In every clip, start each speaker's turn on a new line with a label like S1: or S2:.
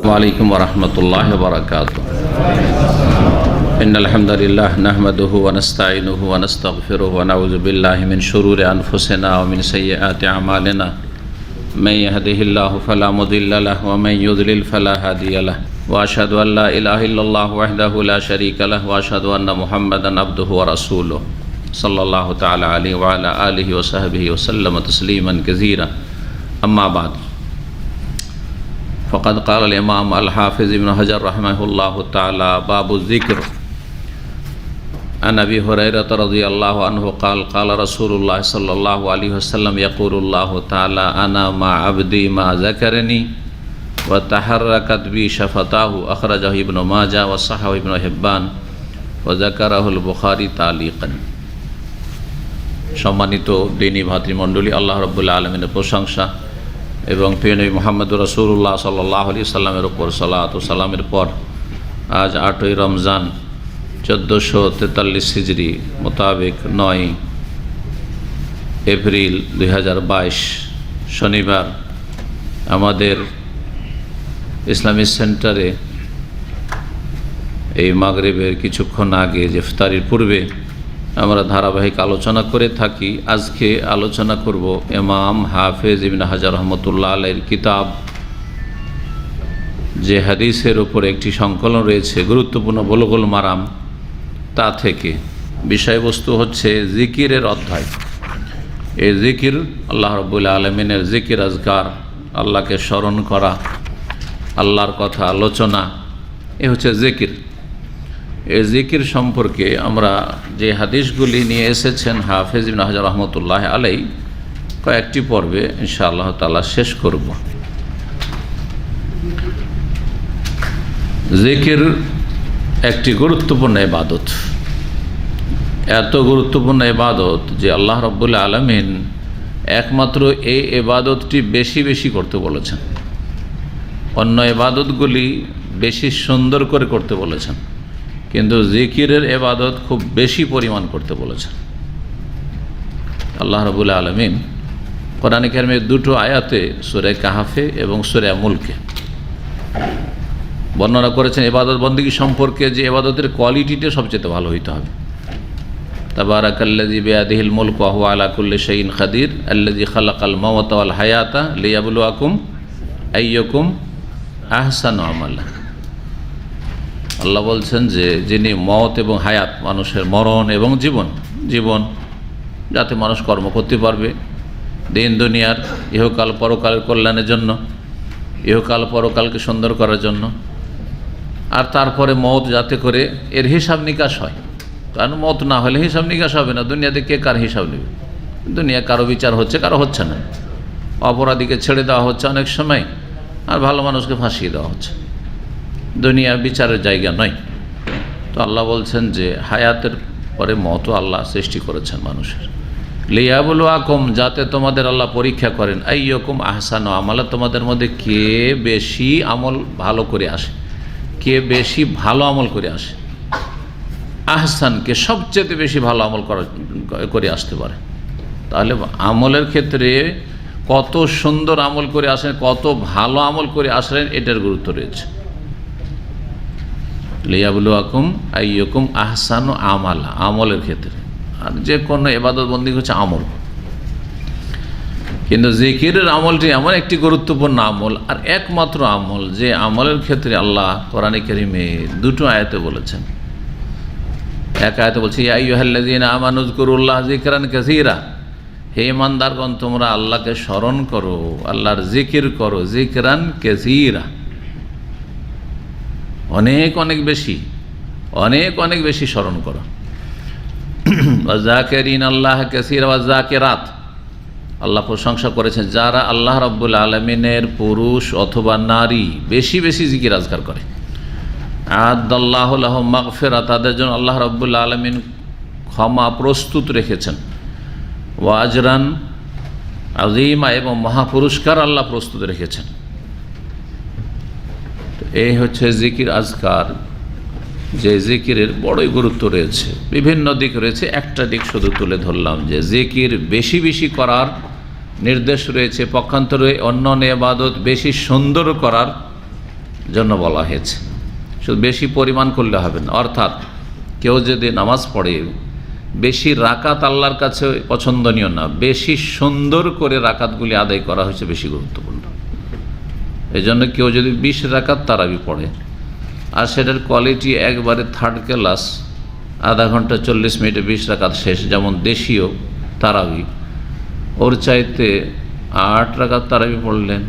S1: वालेकुम वरहमतुल्लाहि वबरकातुहू। इन्नल हम्दुलिल्लाह नहमदुहु व नस्तईनुहु व नस्तगफिरुहु व नऊज़ु बिल्लाहि मिन शुरूरि अनफुसिना व मिन सय्यिआति अमालिना। मन यहदिहिल्लाहु फला मुदिल्ल लहु व मन युद्लिल फला हादिय लहु व अशहदु अन ला इलाहा इल्लल्लाहु वहदहु ला शरीका लहु व अशहदु अन्न मुहम्मदन अब्दुहु व रसूलुहु सल्लल्लाहु तआला अलैहि व अला आलिहि व सहबिहि व सल्लम तस्लीमन कसीरा। अम्मा बाद फ़क़द क़ाल इमाम अल-हाफ़िज़ इब्न हजर रहमहुल्लाहु तआला बाबु ज़िक्र अन अबी हुरैरह रज़ियल्लाहु अन्हु क़ाल क़ाल रसूलुल्लाह सल्लल्लाहु अलैहि वसल्लम यक़ूलुल्लाहु तआला अना मा अब्दी मा ज़करनी व तहर्रकत बी शफ़ताहु अख़रजहु इब्न माजा व सहहहु इब्न हिब्बान व ज़करहुल बुखारी तालिक़न। सम्मानित दीनी भातृमंडলী, আল্লাহ রাব্বুল আলামিনের প্রশংসা এবং প্রিয় নবী মুহাম্মদ রাসূলুল্লাহ সাল্লাল্লাহু আলাইহি সাল্লামের উপর সালাত ও সালামের পর আজ 8ই রমজান 1443 হিজরি মোতাবেক 9 এপ্রিল 2022 শনিবার আমাদের ইসলামিক সেন্টারে এই মাগরিবের কিছুক্ষণ আগে যে ইফতারির পূর্বে আমরা ধারাবাহিক আলোচনা করে থাকি। আজকে আলোচনা করব ইমাম হাফেজ ইবনে হাজার রহমতুল্লাহ আলাইহির কিতাব যে হাদিসের উপর একটি সংকলন রয়েছে গুরুত্বপূর্ণ বুলুগুল মারাম, তা থেকে বিষয়বস্তু হচ্ছে জিকিরের অধ্যায়। এই জিকির আল্লাহ রাব্বুল আলামিনের জিকির আজকার, আল্লাহকে স্মরণ করা, আল্লাহর কথা আলোচনা, এ হচ্ছে জিকির। এই জিকির সম্পর্কে আমরা যে হাদিসগুলি নিয়ে এসেছেন হাফেজ ইবনে হাজার রহমতুল্লাহ আলাইহি কয়েকটি পর্বে ইনশাআল্লাহ তাআলা শেষ করব। জিকির একটি গুরুত্বপূর্ণ ইবাদত, এত গুরুত্বপূর্ণ ইবাদত যে আল্লাহ রাব্বুল আলামিন একমাত্র এই ইবাদতটি বেশি বেশি করতে বলেছেন, অন্য ইবাদতগুলি বেশি সুন্দর করে করতে বলেছেন, কিন্তু জিকিরের ইবাদত খুব বেশি পরিমাণ করতে বলেছেন। আল্লাহ রাব্বুল আলামিন কোরআনে কারিমের দুটো আয়াতে সূরা কাহফে এবং সূরা মুলকে বর্ণনা করেছেন ইবাদত বন্দেগী সম্পর্কে যে ইবাদতের কোয়ালিটিটা সবচেয়ে ভালো হইতে হবে। তাবারাকাল্লাযী বিয়াদিহিল মুলকু ওয়া হুয়া আলা কুল্লি শাইইন কাদির আল্লাযী খালাকাল মাওতা ওয়াল হায়াতা লিয়াবলুয়াকুম আইয়ুকুম আহসানু আমালা। আল্লাহ বলছেন যে যিনি মওত এবং হায়াত, মানুষের মরণ এবং জীবন যাতে মানুষ কর্ম করতে পারবে দিন দুনিয়ার ইহকাল পরকালের কল্যাণের জন্য, ইহকাল পরকালকে সুন্দর করার জন্য, আর তারপরে মওত যাতে করে এর হিসাব নিকাশ হয়। কারণ মওত না হলে হিসাব নিকাশ হবে না। দুনিয়াতে কে কার হিসাব নেবে? দুনিয়া কারো বিচার হচ্ছে, কারো হচ্ছে না। অপরাধীকে ছেড়ে দেওয়া হচ্ছে অনেক সময়, আর ভালো মানুষকে ফাঁসিয়ে দেওয়া হচ্ছে। দুনিয়া বিচারের জায়গা নয়। তো আল্লাহ বলছেন যে হায়াতের পরে মওত আল্লাহ সৃষ্টি করেছেন মানুষের, লিয়াবলুয়াকুম, যাতে তোমাদের আল্লাহ পরীক্ষা করেন, আইয়ুকুম আহসানু আমালা, তোমাদের মধ্যে কে বেশি আমল ভালো করে আসে, কে বেশি ভালো আমল করে আসে। আহসানকে সবচেয়ে বেশি ভালো আমল করে আসতে পারে। তাহলে আমলের ক্ষেত্রে কত সুন্দর আমল করে আসেন, কত ভালো আমল করে আসলেন, এটার গুরুত্ব রয়েছে। লিয়াবলুয়াকুম আইয়ুকুম আহসানু আমালা, আমলের ক্ষেত্রে। আর যে কোনো ইবাদত বন্দেগী হচ্ছে আমল, কিন্তু জিকিরের আমলটি এমন একটি গুরুত্বপূর্ণ আমল আর একমাত্র আমল যে আমলের ক্ষেত্রে আল্লাহ কোরআনে কারিমে দুটো আয়াতে বলেছেন। এক আয়াতে বলছে ইয়া আইয়ুহাল্লাযীনা আমানু যকুরুল্লাহ যিকরান কাসীরা, হে ইমানদারগণ তোমরা আল্লাহকে স্মরণ করো, আল্লাহর জিকির করো, যিকরান কাসীরা, অনেক অনেক বেশি, অনেক বেশি স্মরণ করো। ওয়া যাকিরিন আল্লাহ কাসীরা ওয়া যাকিরাত, আল্লাহ প্রশংসা করেছেন যারা আল্লাহ রাব্বুল আলামিনের পুরুষ অথবা নারী বেশি বেশি জিকির আজকার করে। আদাল্লাহু লাহুম মাগফিরা, তাদের জন্য আল্লাহ রাব্বুল আলামিন ক্ষমা প্রস্তুত রেখেছেন। ওয়া আজরান আযীমা, এবং মহাপুরস্কার আল্লাহ প্রস্তুত রেখেছেন। এই হচ্ছে জিকির আজকার, যে জিকিরের বড়ই গুরুত্ব রয়েছে, বিভিন্ন দিক রয়েছে। একটা দিক শুধু তুলে ধরলাম যে জিকির বেশি বেশি করার নির্দেশ রয়েছে, পক্ষান্তরে অন্য ইবাদত বেশি সুন্দর করার জন্য বলা হয়েছে। শুধু বেশি পরিমাণ করলে হবে না। অর্থাৎ কেউ যদি নামাজ পড়ে, বেশি রাকাত আল্লাহর কাছে পছন্দনীয় না, বেশি সুন্দর করে রাকাতগুলি আদায় করা হয়েছে বেশি গুরুত্বপূর্ণ। এই জন্য কেউ যদি 20 রাকাত তারাবি পড়ে আর সেটার কোয়ালিটি একবারে থার্ড ক্লাস, আধা ঘন্টা 40 মিনিটে 20 রাকাত শেষ, যেমন দেশীয় তারাবি, ওর চাইতে 8 রাকাত তারাবি পড়লেন,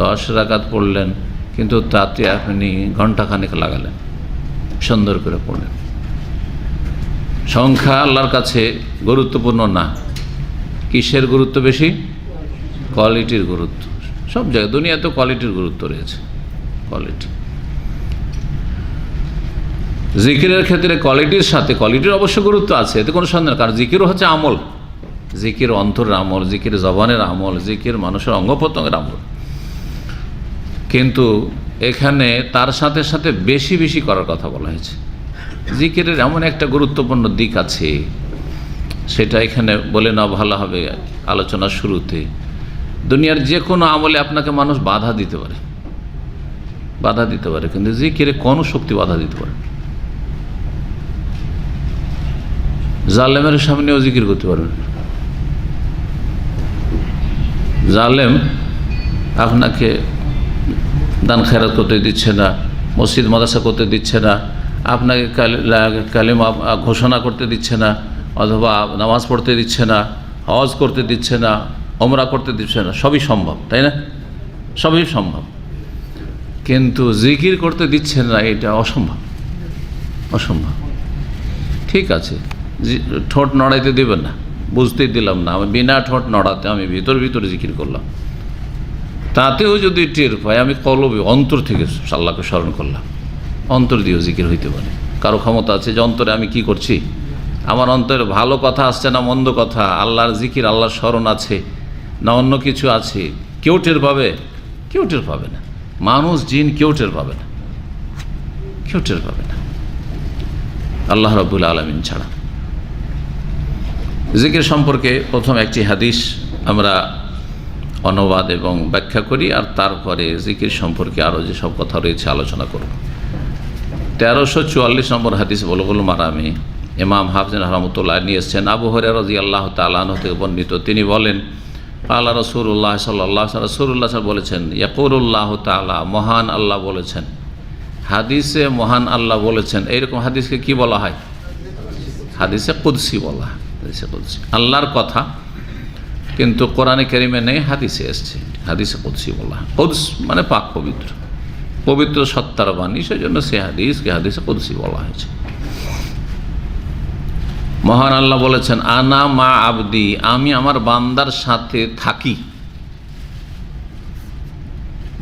S1: 10 রাকাত পড়লেন, কিন্তু তাতে আপনি ঘন্টাখানেক লাগালেন, সুন্দর করে পড়লেন। সংখ্যা আল্লাহর কাছে গুরুত্বপূর্ণ না। কিসের গুরুত্ব বেশি? কোয়ালিটির গুরুত্ব। সব জায়গায় দুনিয়াতে কোয়ালিটির গুরুত্ব রয়েছে, কোয়ালিটি। জিকিরের ক্ষেত্রে কোয়ালিটির সাথে কোয়ালিটির অবশ্য গুরুত্ব আছে, এতে কোনো সন্দেহ। কারণ জিকিরও হচ্ছে আমল, জিকির অন্তরের আমল, জিকির জবানের আমল, জিকির মানুষের অঙ্গ প্রত্যঙ্গের আমল। কিন্তু এখানে তার সাথে সাথে বেশি বেশি করার কথা বলা হয়েছে। জিকিরের এমন একটা গুরুত্বপূর্ণ দিক আছে, সেটা এখানে বলে না ভালো হবে আলোচনার শুরুতে। দুনিয়ার যে কোনো আমলে আপনাকে মানুষ বাধা দিতে পারে, বাধা দিতে পারে, কিন্তু জিকিরে কোনো শক্তি বাধা দিতে পারে। জালেমের সামনেও জিকির করতে পারবেন। জালেম আপনাকে দান খেরাত করতে দিচ্ছে না, মসজিদ মাদ্রাসা করতে দিচ্ছে না, আপনাকে কালেমা ঘোষণা করতে দিচ্ছে না, অথবা নামাজ পড়তে দিচ্ছে না, হজ করতে দিচ্ছে না, ওমরা করতে দিচ্ছে না। সবই সম্ভব, তাই না? সবই সম্ভব, কিন্তু জিকির করতে দিচ্ছে না, এটা অসম্ভব, অসম্ভব। ঠিক আছে, ঠোঁট নড়াইতে দেবেন না, বুঝতেই দিলাম না, আমি বিনা ঠোঁট নড়াতে আমি ভিতরে জিকির করলাম, তাতেও যদি টের পাই আমি কলবে অন্তর থেকে আল্লাহকে স্মরণ করলাম, অন্তর দিয়েও জিকির হইতে পারে। কারো ক্ষমতা আছে যে অন্তরে আমি কি করছি, আমার অন্তরে ভালো কথা আসছে না মন্দ কথা, আল্লাহর জিকির, আল্লাহর স্মরণ আছে না অন্য কিছু আছে, কেউ টের পাবে? কেউ টের পাবে না। মানুষ জিন কেউ টের পাবে না, কেউ টের পাবে না, আল্লাহ রাব্বুল আলামিন ছাড়া। জিকির সম্পর্কে প্রথম একটি হাদিস আমরা অনুবাদ এবং ব্যাখ্যা করি, আর তারপরে জিকির সম্পর্কে আরও যেসব কথা রয়েছে আলোচনা করব। 1344 নম্বর হাদিস বুলুগুল মারামে ইমাম হাফিজ রহমতুল্লাহ নিয়ে এসেছেন, আবু হুরায়রা রাদিয়াল্লাহু তাআলা আনহু থেকে বর্ণিত, তিনি বলেন, আল্লাহ রাসূলুল্লাহ সাল্লাল্লাহু আলাইহি রাসূলুল্লাহ বলেছেন, ইয়াকুলুল্লাহু তাআলা, মহান আল্লাহ বলেছেন। হাদিসে মহান আল্লাহ বলেছেন, এইরকম হাদিসকে কি বলা হয়? হাদিসে কুদসি বলা হয়, হাদিসে কুদসি, আল্লাহর কথা, কিন্তু কোরআনে কারিমে নেই, হাদিসে এসছে, হাদিসে কুদসি বলা হয়। কুদস মানে পাক পবিত্র, পবিত্র সত্তার বাণী, সেজন্য সে হাদিসকে হাদিসে কুদসি বলা হয়েছে। মহান আল্লাহ বলেছেন, আনা মা আবদি, আমি আমার বান্দার সাথে থাকি,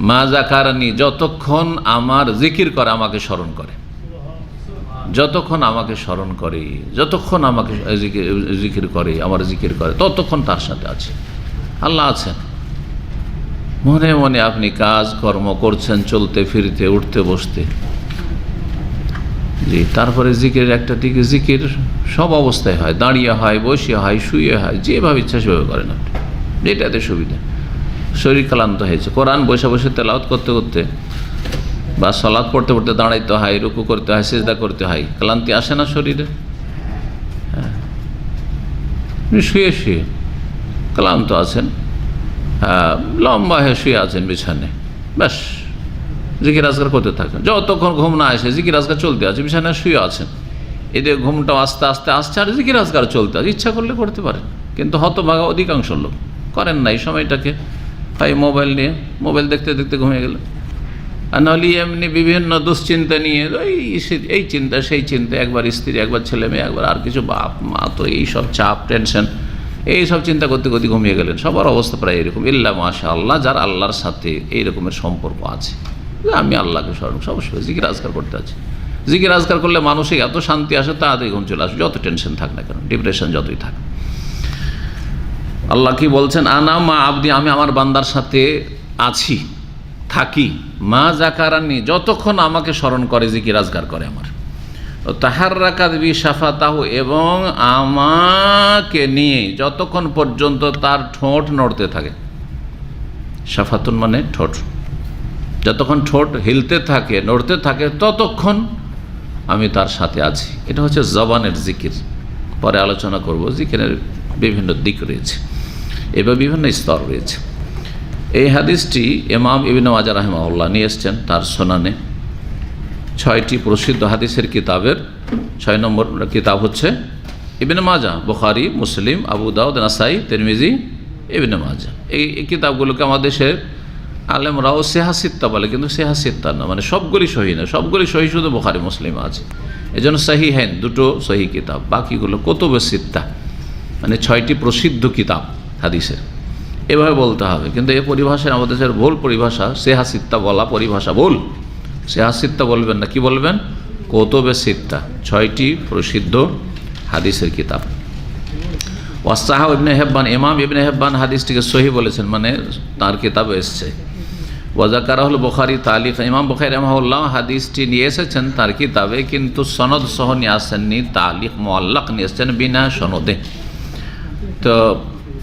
S1: মা যাকারানি, যতক্ষণ আমার জিকির করে, আমাকে স্মরণ করে, যতক্ষণ আমাকে স্মরণ করে, যতক্ষণ আমাকে জিকির করে, আমার জিকির করে, ততক্ষণ তার সাথে আছে। আল্লাহ আছেন। মনে মনে আপনি কাজ কর্ম করছেন, চলতে ফিরতে, উঠতে বসতে, জি, তারপরে জিকিরের একটা দিকে, জিকির সব অবস্থায় হয়, দাঁড়িয়ে হয়, বসে হয়, শুয়ে হয়, যেভাবে ইচ্ছা সেভাবে করেন আপনি, যেটাতে সুবিধা। শরীর ক্লান্ত হয়েছে, কোরআন বসে বসে তেলাওয়াত করতে করতে বা সালাত পড়তে পড়তে দাঁড়াইতে হয়, রুকু করতে হয়, সিজদা করতে হয়, ক্লান্তি আসে না শরীরে? হ্যাঁ, শুয়ে শুয়ে ক্লান্ত আছেন, হ্যাঁ, লম্বা হয়ে শুয়ে আছেন বিছানে, ব্যাস জিকির আজকার করতে থাকেন, যতক্ষণ ঘুম না আসে জিকির আজকার চলতে আছে, বিছানায় শুয়ে আছেন, এদের ঘুমটাও আস্তে আস্তে আসছে, আর জিকির আজকার চলতে আছে। ইচ্ছা করলে করতে পারেন, কিন্তু হতভাগা অধিকাংশ লোক করেন না এই সময়টাকে, হয় মোবাইল নিয়ে, মোবাইল দেখতে দেখতে ঘুমিয়ে গেল, আর নাহলে এমনি বিভিন্ন দুশ্চিন্তা নিয়ে, এই চিন্তা সেই চিন্তা, একবার স্ত্রী, একবার ছেলে মেয়ে, একবার আর কিছু, বাপ মা, তো এইসব চাপ টেনশন, এইসব চিন্তা করতে করতে ঘুমিয়ে গেলেন। সবার অবস্থা প্রায় এরকম, ইল্লা মাশাআল্লাহ, যার আল্লাহর সাথে এই রকমের সম্পর্ক আছে, আমি আল্লাহকে স্মরণ সবসময় জিকির আজকার করতে আছি। জিকির আজকার করলে মানুষের এত শান্তি আসে, তাড়াতাড়ি ঘুম চলে আসবে, যত টেনশন থাক না কেন, ডিপ্রেশন যতই থাক। আল্লাহ কি বলছেন? আনা মা আবদি, আমি আমার বান্দার সাথে আছি, থাকি, মা যাকারানি, যতক্ষণ আমাকে স্মরণ করে, জিকির আজকার করে আমার, তাহাররাকাত বি শাফাতাহু, এবং আমাকে নিয়ে যতক্ষণ পর্যন্ত তার ঠোঁট নড়তে থাকে। শাফাতুন মানে ঠোঁট, যতক্ষণ ঠোঁট হিলতে থাকে, নড়তে থাকে, ততক্ষণ আমি তার সাথে আছি। এটা হচ্ছে জবানের জিকির। পরে আলোচনা করব জিকিরের বিভিন্ন দিক রয়েছে, এবার বিভিন্ন স্তর রয়েছে। এই হাদিসটি ইমাম ইবনে মাজাহ রাহিমাহুল্লাহ নিয়ে এসছেন তার সুনানে। 6টি প্রসিদ্ধ হাদিসের কিতাবের 6 নম্বর কিতাব হচ্ছে ইবনে মাজাহ, বুখারী, মুসলিম, আবু দাউদ, নাসাই, তিরমিজি, ইবনে মাজাহ। এই কিতাবগুলোকে আমাদের দেশের আলেমরাও সেহাসিত্তা বলে, কিন্তু সেহাসিত্তা না, মানে সবগুলি সহি না, সবগুলি সহি শুধু বুখারী মুসলিম আছে। এই জন্য সহিহাইন দুটো সহি কিতাব, বাকিগুলো কুতুবে সিত্তা, মানে 6টি প্রসিদ্ধ কিতাব হাদিসের, এভাবে বলতে হবে। কিন্তু এই পরিভাষায় আমাদের দেশের ভুল পরিভাষা, সেহাসিত্তা বলা পরিভাষা ভুল। সেহাসিত্তা বলবেন না, কি বলবেন? কুতুবে সিত্তা, 6টি প্রসিদ্ধ হাদিসের কিতাব। ওয়াসাহাহ ইবনে হিব্বান, ইমাম ইবনে হিব্বান হাদিসটিকে সহি বলেছেন, মানে তার কিতাবে এসছে। ওয়াজাকারাহুল বুখারী তালিক, ইমাম বুখারী রাহিমাহুল্লাহ হাদিসটি নিয়ে এসেছেন তার কিতাবে, কিন্তু সনদ সহ নিয়ে আসেননি, তালিক মুআল্লাক নিয়ে এসেছেন বিনা সনদে। তো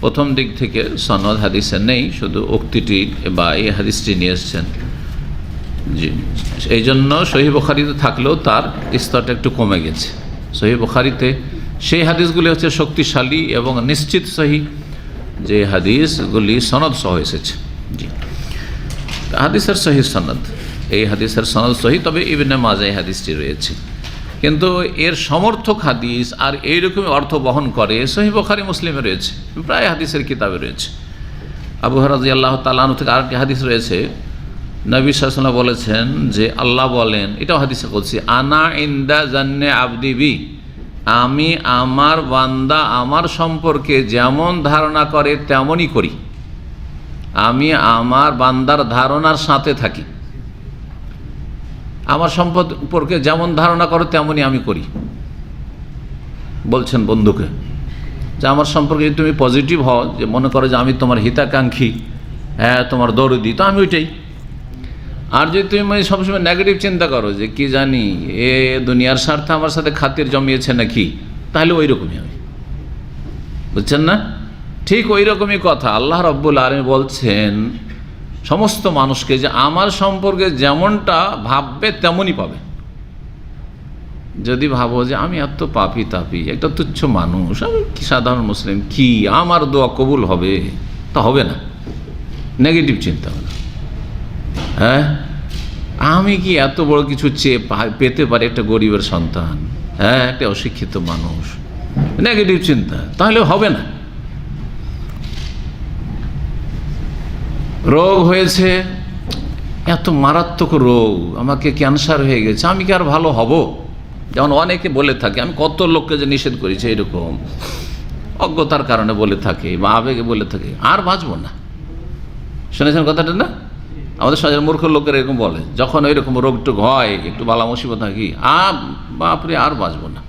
S1: প্রথম দিক থেকে সনদ হাদিসে নেই, শুধু উক্তিটি বা এই হাদিসটি নিয়ে এসেছেন। জি, এই জন্য সহিহ বুখারীতে থাকলেও তার স্তরটা একটু কমে গেছে। সহিহ বুখারীতে সেই হাদিসগুলি হচ্ছে শক্তিশালী এবং নিশ্চিত সহি, যে হাদিসগুলি সনদ সহ এসেছে। জি, হাদিসের সহি সনদ, এই হাদিসের সনদ সহি, তবে ইবনে মাজাহ এই হাদিসটি রয়েছে। কিন্তু এর সমর্থক হাদিস আর এইরকমই অর্থ বহন করে সহিহ বুখারী মুসলিমে রয়েছে, প্রায় হাদিসের কিতাবে রয়েছে। আবু হুরায়রা রাদিয়াল্লাহু তাআলা আনহু থেকে আরেকটি হাদিস রয়েছে, নবী সাল্লাল্লাহু আলাইহি ওয়াসাল্লাম বলেছেন যে আল্লাহ বলেন, এটাও হাদিসে কুদসি, আনা ইনদা জান্নে আবদি বি, আমি আমার বান্দা আমার সম্পর্কে যেমন ধারণা করে তেমনই করি। আমি আমার বান্দার ধারণার সাথে থাকি, আমার সম্পর্কে যেমন ধারণা করো তেমনই আমি করি। বলছেন বন্ধুকে যে আমার সম্পর্কে যদি তুমি পজিটিভ হও, যে মনে করো যে আমি তোমার হিতাকাঙ্ক্ষী, হ্যাঁ তোমার দরদি, তো আমি ওইটাই। আর যদি তুমি সবসময় নেগেটিভ চিন্তা করো যে কি জানি এ দুনিয়ার স্বার্থে আমার সাথে খাতির জমিয়েছে নাকি, তাহলে ওই রকমই আমি। বুঝছেন না? ঠিক ওই রকমই কথা আল্লাহ রাব্বুল আলামিন বলছেন সমস্ত মানুষকে যে আমার সম্পর্কে যেমনটা ভাববে তেমনই পাবে। যদি ভাবো যে আমি এত পাপি তাপি, একটা তুচ্ছ মানুষ, আমি কি সাধারণ মুসলিম, কি আমার দোয়া কবুল হবে, তা হবে না। নেগেটিভ চিন্তা ভাবনা, হ্যাঁ আমি কি এত বড় কিছু চেয়ে পেতে পারি, একটা গরিবের সন্তান, হ্যাঁ একটা অশিক্ষিত মানুষ, নেগেটিভ চিন্তা, তাহলে হবে না। রোগ হয়েছে, এত মারাত্মক রোগ, আমাকে ক্যান্সার হয়ে গেছে, আমি কি আর ভালো হব? যেমন অনেকে বলে থাকে, আমি কত লোককে যে নিষেধ করেছি, এরকম অজ্ঞতার কারণে বলে থাকে বা আবেগে বলে থাকে, আর বাঁচবো না। শুনেছেন কথাটা না? আমাদের সমাজের মূর্খ লোকের এরকম বলে, যখন ওইরকম রোগটুক হয়, একটু বালা মুসিবত থাকি, বাপরে আর বাঁচবো না,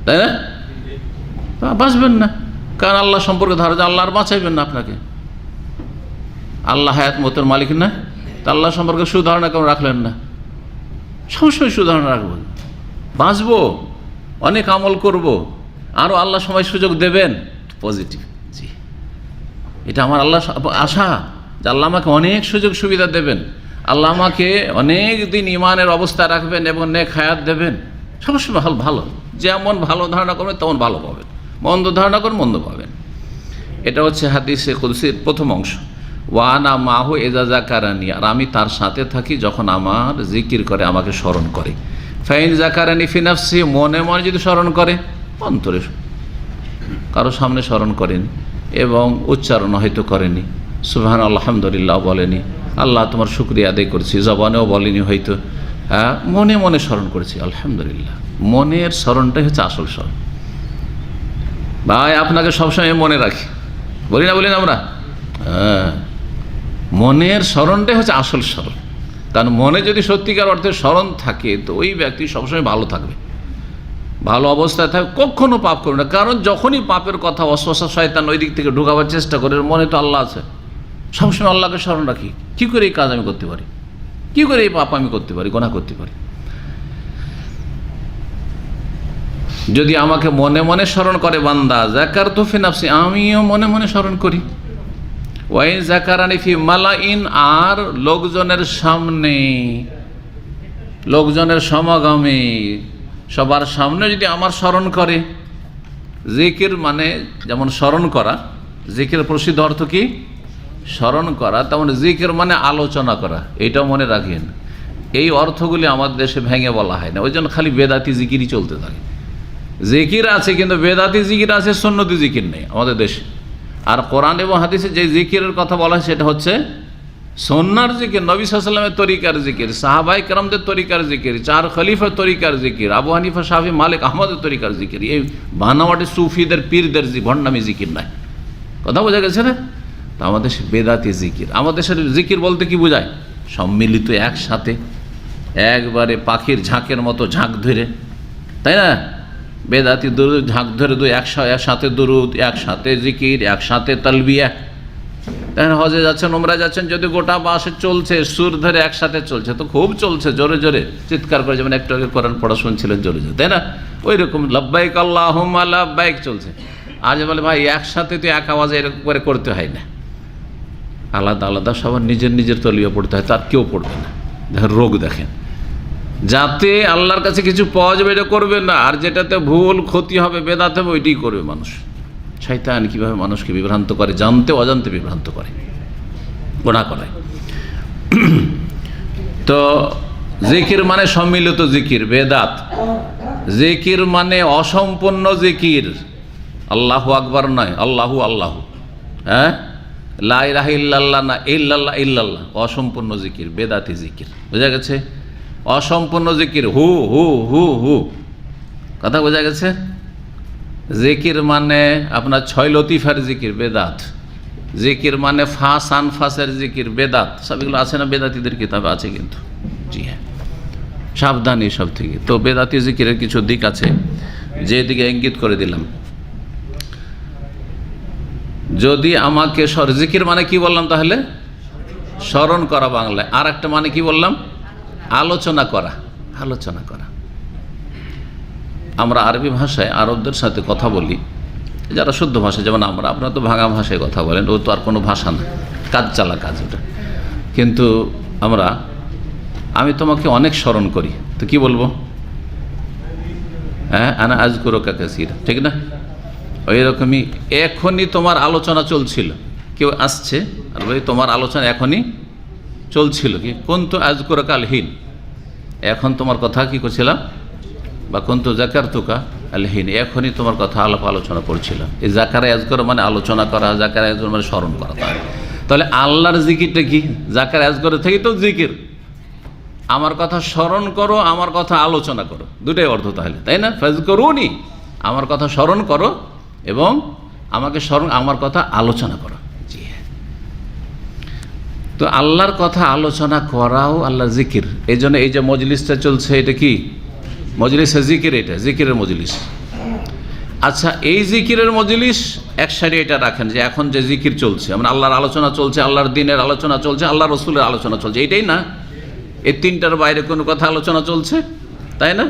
S1: তাই না? বাঁচবেন না, কারণ আল্লাহ সম্পর্কে ধারা যে আল্লাহ আর বাঁচাইবেন না আপনাকে। আল্লাহ হায়াত মতের মালিক না, তা আল্লাহ সম্পর্কে সুধারণা কেমন রাখলেন না? সবসময় সুধারণা রাখবো, বাঁচবো, অনেক আমল করব, আরও আল্লাহ সময় সুযোগ দেবেন, পজিটিভ। জি, এটা আমার আল্লাহ আশা যে আল্লাহ আমাকে অনেক সুযোগ সুবিধা দেবেন, আল্লাহ আমাকে অনেক দিন ইমানের অবস্থা রাখবেন এবং নেক হায়াত দেবেন। সবসময় ভালো, যেমন ভালো ধারণা করবেন তেমন ভালো পাবেন, মন্দ ধারণা করবেন মন্দ পাবেন। এটা হচ্ছে হাদিসে কুদসির প্রথম অংশ। ওয়ানা মাহু এজা জাকারানি, আর আমি তার সাথে থাকি যখন আমার জিকির করে, আমাকে স্মরণ করে। ফাইন জাকারানি ফি নাফসি, মনে মনে যদি স্মরণ করে, অন্তরে কারো সামনে স্মরণ করেনি এবং উচ্চারণ হয়তো করেনি, সুবহান আলহামদুলিল্লাহ বলেনি, আল্লাহ তোমার শুকরিয়া আদায় করছি, জবানেও বলেনি হয়তো, হ্যাঁ মনে মনে স্মরণ করেছি, আলহামদুলিল্লাহ। মনের স্মরণটাই হচ্ছে আসল স্মরণ। ভাই আপনাকে সবসময় মনে রাখি, বলি না আমরা, হ্যাঁ মনের স্মরণটাই হচ্ছে আসল স্মরণ। কারণ মনে যদি সত্যিকার অর্থে স্মরণ থাকে, তো ওই ব্যক্তি সবসময় ভালো থাকবে, ভালো অবস্থায় থাকবে, কখনো পাপ করবে না। কারণ যখনই পাপের কথা ওয়াসওয়াসা শয়তান ওই দিক থেকে ঢোকাবার চেষ্টা করে, মনে তো আল্লাহ আছে, সবসময় আল্লাহকে স্মরণ রাখি, কী করে এই কাজ আমি করতে পারি, কী করে এই পাপ আমি করতে পারি, গুনাহ করতে পারি। যদি আমাকে মনে মনে স্মরণ করে বান্দা, যাকারতু ফি নাফসি, আমিও মনে মনে স্মরণ করি। ওয়াইন যাকারানি ফি মালাইন, আর লোকজনের সামনে, লোকজনের সমাগমে, সবার সামনে যদি আমার স্মরণ করে। জিকির মানে যেমন স্মরণ করা, জিকির প্রসিদ্ধ অর্থ কি? স্মরণ করা। তেমন জিকির মানে আলোচনা করা, এইটাও মনে রাখেন। এই অর্থগুলি আমাদের দেশে ভেঙে বলা হয় না, ওই জন্য খালি বেদাতি জিকিরই চলতে থাকে। জিকির আছে কিন্তু বেদাতি জিকির আছে, সুন্নতি জিকির নেই আমাদের দেশে। আর কোরআন এবং হাদিসে যে জিকিরের কথা বলা হয় সেটা হচ্ছে সুন্নাহর জিকির, নবী সাল্লাল্লাহু আলাইহি ওয়াসাল্লামের তরিকার জিকির, সাহাবায়ে কেরামদের তরিকার জিকির, চার খলিফার তরিকার জিকির, আবু হানিফা, শাফি, মালিক, আহমদের তরিকার জিকির। এই বানাওয়াটি সুফিদের পীরদের ভণ্ডামি জিকির নাই। কথা বোঝা গেছে না? তো আমাদের দেশে বেদাতি জিকির। আমাদের দেশের জিকির বলতে কি বোঝায়? সম্মিলিত একসাথে, একবারে পাখির ঝাঁকের মতো ঝাঁক ধরে, তাই না? বেদাতি দুরুদ ঝাঁক ধরে একসাথে দুরুদ, একসাথে জিকির, একসাথে তালবিয়া। তাই না? হজে যাচ্ছেন, উমরা যাচ্ছেন, যদি গোটা বাসে চলছে, সুর ধরে একসাথে চলছে, তো খুব চলছে, জোরে জোরে চিৎকার করে, যেমন একটু আগে কোরআন পড়া শুনছিলেন জোরে জোরে, তাই না? ওই রকম লব্বাইক আল্লাহুম্মা লব্বাইক চলছে। আজ বলে ভাই একসাথে তো এক আওয়াজে এরকম করে করতে হয় না, আলাদা আলাদা সবার নিজের নিজের তলিয়া পড়তে হয়, তার কেউ পড়বে না। দেখেন রোগ, দেখেন, যাতে আল্লাহর কাছে কিছু পাওয়া যাবে এটা করবে না, আর যেটাতে ভুল ক্ষতি হবে, বেদাত হবে, ওইটাই করবে মানুষ। শয়তান কীভাবে মানুষকে বিভ্রান্ত করে, জানতে অজান্তে বিভ্রান্ত করে, গোনা করায়। তো জিকির মানে সম্মিলিত জিকির, বেদাত। জিকির মানে অসম্পূর্ণ জিকির, আল্লাহু আকবার নয়, আল্লাহু আল্লাহু, হ্যাঁ, লা ইলাহা ইল্লাল্লাহ না, ইল্লাল্লাহ ইল্লাল্লাহ, অসম্পূর্ণ জিকির, বেদাতি জিকির। বোঝা গেছে? অসম্পূর্ণ জিকির, হু হু হু হু, কথা বোঝা গেছে? জিকির মানে আপনার ছয় লতিফার জিকির, বেদাত। জিকির মানে ফাঁস আনফাসের জিকির, বেদাত। সবগুলো আছে না বেদাতিদের কিতাবে আছে কিন্তু। জি হ্যাঁ, সাবধান এসব থেকে। তো বেদাতি জিকিরের কিছু দিক আছে, যে দিকে ইঙ্গিত করে দিলাম। যদি আমাকে জিকির মানে কি বললাম তাহলে? স্মরণ করা বাংলায়। আর একটা মানে কি বললাম? আলোচনা করা, আলোচনা করা। আমরা আরবি ভাষায় আরবদের সাথে কথা বলি, যারা শুদ্ধ ভাষা, যেমন আমরা, আপনারা তো ভাঙা ভাষায় কথা বলেন, ও তো আর কোনো ভাষা না, কাজ চালা কাজ ওটা। কিন্তু আমি তোমাকে অনেক স্মরণ করি, তো কি বলবো? হ্যাঁ, আনা আযকুরুকা কাসীরা, ঠিক না? ওই রকমই এখনই তোমার আলোচনা চলছিল, কেউ আসছে আর বলি তোমার আলোচনা এখনই চলছিল, কি কুনতু আযকুরুকা আল-হিন, এখন তোমার কথা কি করছিলাম, বা কুনতু যাকারতুকা আল-হিন, এখনই তোমার কথা আলাপ আলোচনা করছিলাম। এই যাকারে আযকুর মানে আলোচনা করা, যাকারে আযকুর মানে স্মরণ করা। তাহলে আল্লাহর জিকিরটা কি? যাকারে আযকুর থেকে তো জিকির, আমার কথা স্মরণ করো, আমার কথা আলোচনা করো, দুটাই অর্থ তাহলে, তাই না? ফাযকুরুনি, আমার কথা স্মরণ করো এবং আমাকে স্মরণ, আমার কথা আলোচনা করো। জি হ্যাঁ, তো আল্লাহর কথা আলোচনা করাও আল্লাহর জিকির। এই জন্য এই যে মজলিসটা চলছে, এটা কি মজলিসে জিকির, এটা জিকিরের মজলিস। আচ্ছা, এই জিকিরের মজলিস এক সাইডে এটা রাখেন, যে এখন যে জিকির চলছে, আমরা আল্লাহর আলোচনা চলছে, আল্লাহর দ্বীনের আলোচনা চলছে, আল্লাহ রসুলের আলোচনা চলছে, এইটাই না? এই তিনটার বাইরে কোনো কথা আলোচনা চলছে, তাই না?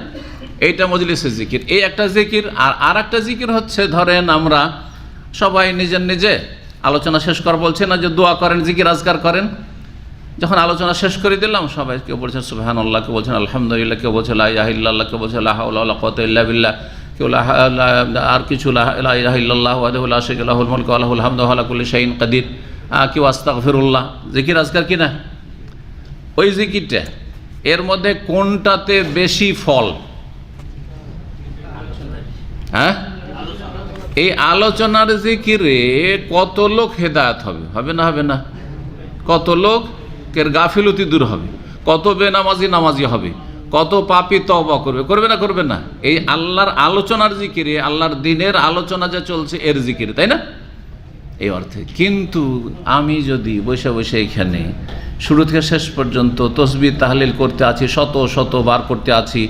S1: এইটা মজলিসের জিকির, এই একটা জিকির। আর একটা জিকির হচ্ছে, ধরেন আমরা সবাই নিজের নিজে আলোচনা শেষ করা, বলছে না যে দোয়া করেন, জিকির আজকার করেন। যখন আলোচনা শেষ করে দিলাম, সবাই কেউ বলছেন সুবহানাল্লাহ, কেউ বলছেন আলহামদুলিল্লাহ, কেউ বলছে লা ইলাহা ইল্লাল্লাহ, কেউ বলছে লা হাওলা ওয়ালা কুওয়াতা ইল্লা বিল্লাহ, কেউ আর কিছু লা ইলাহা ইল্লাল্লাহ ওয়াহদাহু লা শারীকা লাহুল মুলকু ওয়া লাহুল হামদু ওয়া হুয়া আলা কুল্লি শাইইন কাদির, কেউ আস্তাগফিরুল্লাহ। জিকির আজকার কি না? ওই জিকিরটা, এর মধ্যে কোনটাতে বেশি ফল? হ্যাঁ, এই আলোচনার জিকিরে কত লোক হেদায়েত হবে, হবে না? হবে না? কত লোকের গাফিলতি দূর হবে, কত বেনামাজি নামাজি হবে, কত পাপী তওবা করবে, করবে না? করবে না? এই আল্লাহর আলোচনার জিকিরে, আল্লাহর দ্বীনের আলোচনা যে চলছে এর জিকিরে, তাই না? এই অর্থে। কিন্তু আমি যদি বসে বসে এখানে শুরু থেকে শেষ পর্যন্ত তসবিহ তাহলিল করতে আছি, শত শত বার করতে আছি,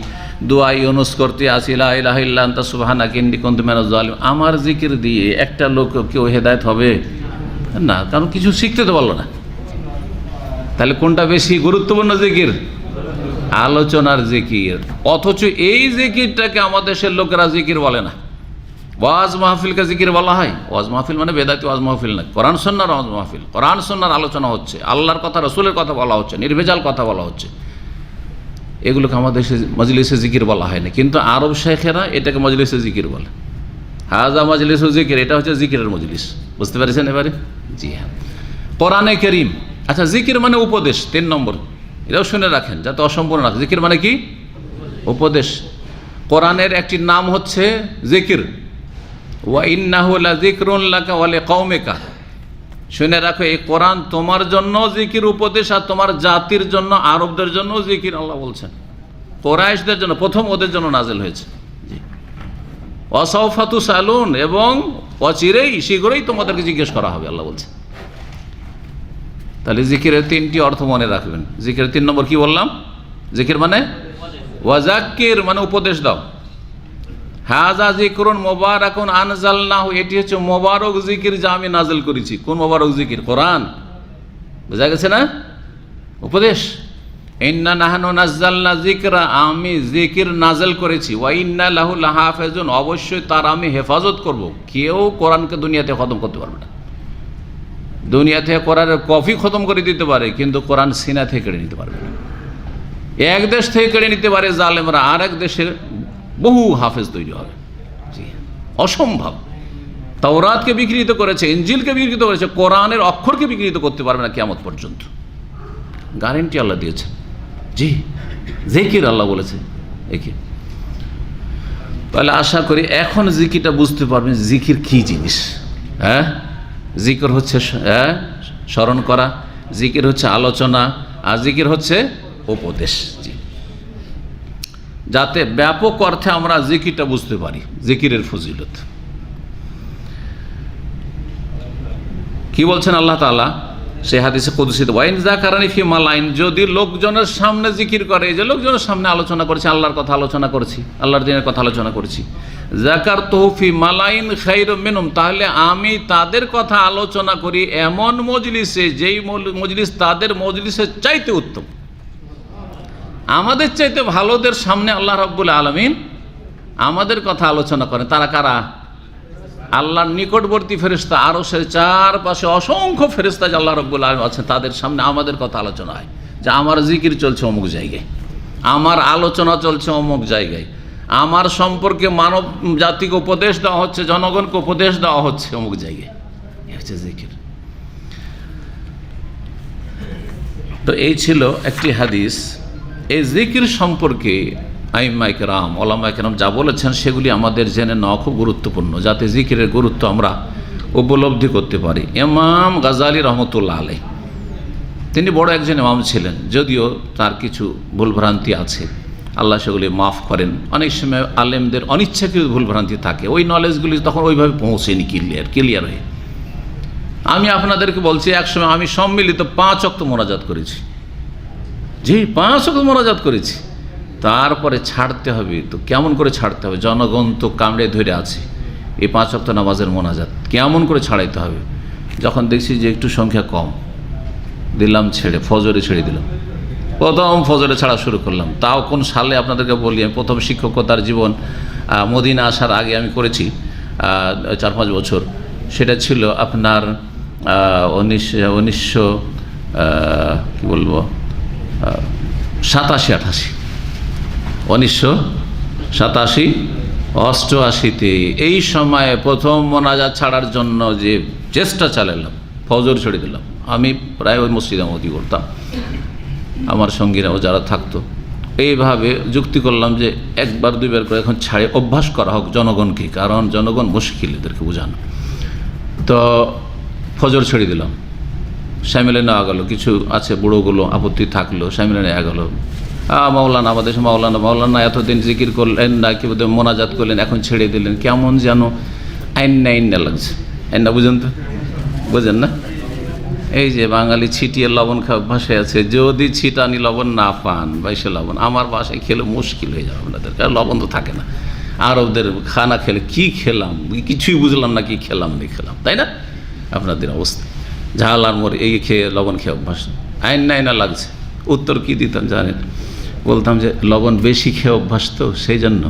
S1: দোয়া ইউনুস করতে আছি, লা ইলাহা ইল্লা আনতা সুবহানাকা ইন্নী কুনতু মিনাজ জালিমিন, আমার জিকির দিয়ে একটা লোক কেউ হেদায়েত হবে না? কারণ কিছু শিখতে তো পারলো না। তাহলে কোনটা বেশি গুরুত্বপূর্ণ জিকির? আলোচনার জিকির। অথচ এই জিকিরটাকে আমাদের দেশের লোকেরা জিকির বলে না, ওয়াজ মাহফিলকে জিকির বলা হয়। ওয়াজ মাহফিল মানে বেদাতি ওয়াজ মাহফিল না, কোরআন সুন্নাহর ওয়াজ মাহফিল। কোরআন সুন্নাহর আলোচনা হচ্ছে, আল্লাহর কথা রসুলের কথা বলা হচ্ছে, নির্ভেজাল কথা বলা হচ্ছে। এগুলোকে আমাদের মজলিসে জিকির বলা হয় না, কিন্তু আরব শেখেরা এটাকে মজলিসে জিকির বলে। হাজা মজলিস জিকির, এটা হচ্ছে জিকিরের মজলিস। বুঝতে পেরেছেন এবারে? জি হ্যাঁ। কোরআনে কারীম, আচ্ছা জিকির মানে উপদেশ, 3 নম্বর, এটাও শুনে রাখেন যাতে অসম্পূর্ণ রাখেন। জিকির মানে কি? উপদেশ। কোরআনের একটি নাম হচ্ছে জিকির। ওয়া ইন্নাহু লাযিকরুন লাকা ওয়া লিকাওমিকা। শুনে রাখো, এই কোরআন তোমার জন্য জিকির উপদেশ, আর তোমার জাতির জন্য, আরবদের জন্য জিকির। আল্লাহ বলছেন কুরাইশদের জন্য, প্রথম ওদের জন্য নাজিল হয়েছে। ওয়া সাওফা তুসালুন, এবং অচিরেই শীঘ্রই তোমাদেরকে জিজ্ঞেস করা হবে, আল্লাহ বলছেন। তাহলে জিকিরের 3টি অর্থ মনে রাখবেন। জিকিরের 3 নম্বর কি বললাম? জিকির মানে ওয়াজাক্কির, মানে উপদেশ দাও। হাজা জিকরুন মুবারাকুন আনজালনাহু, এটি হচ্ছে মোবারক জিকির যা আমি নাজিল করেছি। কোন মোবারক জিকির? কোরআন। বোঝা গেছে না? উপদেশ। ইন্না নাহনু নাযালনা যিকরা, আমি জিকির নাজিল করেছি। ওয়া ইন্না লাহু লাহাফিজুন, অবশ্যই তার আমি হেফাজত করব। কেউ কোরআনকে দুনিয়াতে খতম করতে পারবে না। দুনিয়া থেকে কোরআনের কপি খতম করে দিতে পারে, কিন্তু কোরআন সিনা থেকে কেড়ে নিতে পারবে না। এক দেশ থেকে কেড়ে নিতে পারে জালেমরা, আর এক দেশের বহু হাফেজ তৈরি হবে। জি, অসম্ভব। তাওরাতকে বিকৃত করেছে, ইনজিলকে বিকৃত করেছে, কোরআনের অক্ষরকে বিকৃত করতে পারবে না কিয়ামত পর্যন্ত। গ্যারান্টি আল্লাহ দিয়েছে। জি, জিকির আল্লাহ বলেছে একে। তাহলে আশা করি এখন জিকিরটা বুঝতে পারবেন, জিকির কি জিনিস। হ্যাঁ, জিকির হচ্ছে স্মরণ করা, জিকির হচ্ছে আলোচনা, আর জিকির হচ্ছে উপদেশ। জি, যাতে ব্যাপক অর্থে আমরা জিকিরটা বুঝতে পারি, জিকিরের ফজিলত কি বলছেন আল্লাহ তাআলা সে হাদিসে কুদসিতে, ওয়াইন যাকারানি ফি মালাইন, যদি লোকজনের সামনে জিকির করে, এই যে লোকজনের সামনে আলোচনা করছি, আল্লাহর কথা আলোচনা করছি, আল্লাহর দিনের কথা আলোচনা করছি, যাকারতুহু ফি মালাইন খায়রুম মিনহুম, তাহলে আমি তাদের কথা আলোচনা করি এমন মজলিসে, যেই মজলিস তাদের মজলিসের চাইতে উত্তম। আমাদের চাইতে ভালোদের সামনে আল্লাহ রাব্বুল আলামিন আমাদের কথা আলোচনা করেন। তারা কারা? আল্লাহর নিকটবর্তী ফেরেশতা, আরশের চারপাশে অসংখ্য ফেরেশতা যে আল্লাহ রাব্বুল আলামিন আছেন, তাদের সামনে আমাদের কথা আলোচনা হয়, যে আমার জিকির চলছে অমুক জায়গায়, আমার আলোচনা চলছে অমুক জায়গায়, আমার সম্পর্কে মানব জাতিকে উপদেশ দেওয়া হচ্ছে, জনগণকে উপদেশ দেওয়া হচ্ছে অমুক জায়গায়। এই হচ্ছে জিকির। তো এই ছিল একটি হাদিস। এই জিকির সম্পর্কে আইম্মায়ে কেরাম, ওলামায়ে কেরাম যা বলেছেন সেগুলি আমাদের জেনে নেওয়া খুব গুরুত্বপূর্ণ, যাতে জিকিরের গুরুত্ব আমরা উপলব্ধি করতে পারি। ইমাম গাজালি রহমতুল্লাহ আলাইহ, তিনি বড় একজন ইমাম ছিলেন, যদিও তার কিছু ভুলভ্রান্তি আছে, আল্লাহ সেগুলি মাফ করেন। অনেক সময় আলেমদের অনিচ্ছাকৃত ভুলভ্রান্তি থাকে, ওই নলেজগুলি তখন ওইভাবে পৌঁছেনি ক্লিয়ার হয়ে। আমি আপনাদেরকে বলছি, একসময় আমি সম্মিলিত 5 ওয়াক্ত মোনাজাত করেছি। জি, 5 ওয়াক্ত মোনাজাত করেছি। তারপরে ছাড়তে হবে, তো কেমন করে ছাড়তে হবে? জনগণ তো কামড়ে ধরে আছে, এই 5 ওয়াক্ত নামাজের মোনাজাত কেমন করে ছাড়াইতে হবে? যখন দেখছি যে একটু সংখ্যা কম, দিলাম ছেড়ে, ফজরে ছেড়ে দিলাম। প্রথম ফজরে ছাড়া শুরু করলাম। তাও কোন সালে আপনাদেরকে বলি, আমি প্রথম শিক্ষকতার জীবন মদিনা আসার আগে আমি করেছি 4-5 বছর। সেটা ছিল আপনার 1987-88 এই সময়ে প্রথম মোনাজাত ছাড়ার জন্য যে চেষ্টা চালালাম, ফজর ছেড়ে দিলাম। আমি প্রায় ওই মসজিদে মতি করতাম, আমার সঙ্গীরাও যারা থাকতো, এইভাবে যুক্তি করলাম যে 1-2বার করে এখন ছাড়ে অভ্যাস করা হোক জনগণকে, কারণ জনগণ মুশকিল এদেরকে বোঝানো। তো ফজর ছেড়ে দিলাম, সামিলে নেওয়া গেল, কিছু আছে বুড়োগুলো আপত্তি থাকলো, সামিলে নেওয়া গেল। মাওলানা, আমাদের মাওলানা এতদিন জিকির করলেন না, কি বোধ মোনাজাত করলেন, এখন ছেড়ে দিলেন, কেমন যেন আইন্না লাগছে। আইন্না বুঝেন তো? বোঝেন না? এই যে বাঙালি ছিটিয়ে লবণ খাওয়া অভ্যাসে আছে, যদি ছিটানি লবণ না পান, 22 লবণ, আমার বাসায় খেলে মুশকিল হয়ে যাবে আপনাদের, কারণ লবণ তো থাকে না। আরবদের খানা খেলে কি খেলাম, কিছুই বুঝলাম না, কি খেলাম না খেলাম, তাই না? আপনাদের অবস্থা ঝাল আর মরে এই খেয়ে লবণ খেয়ে অভ্যাস, আইনা লাগছে। উত্তর কি দিতাম জানেন? বলতাম যে লবণ বেশি খেয়ে অভ্যাস, তো সেই জন্য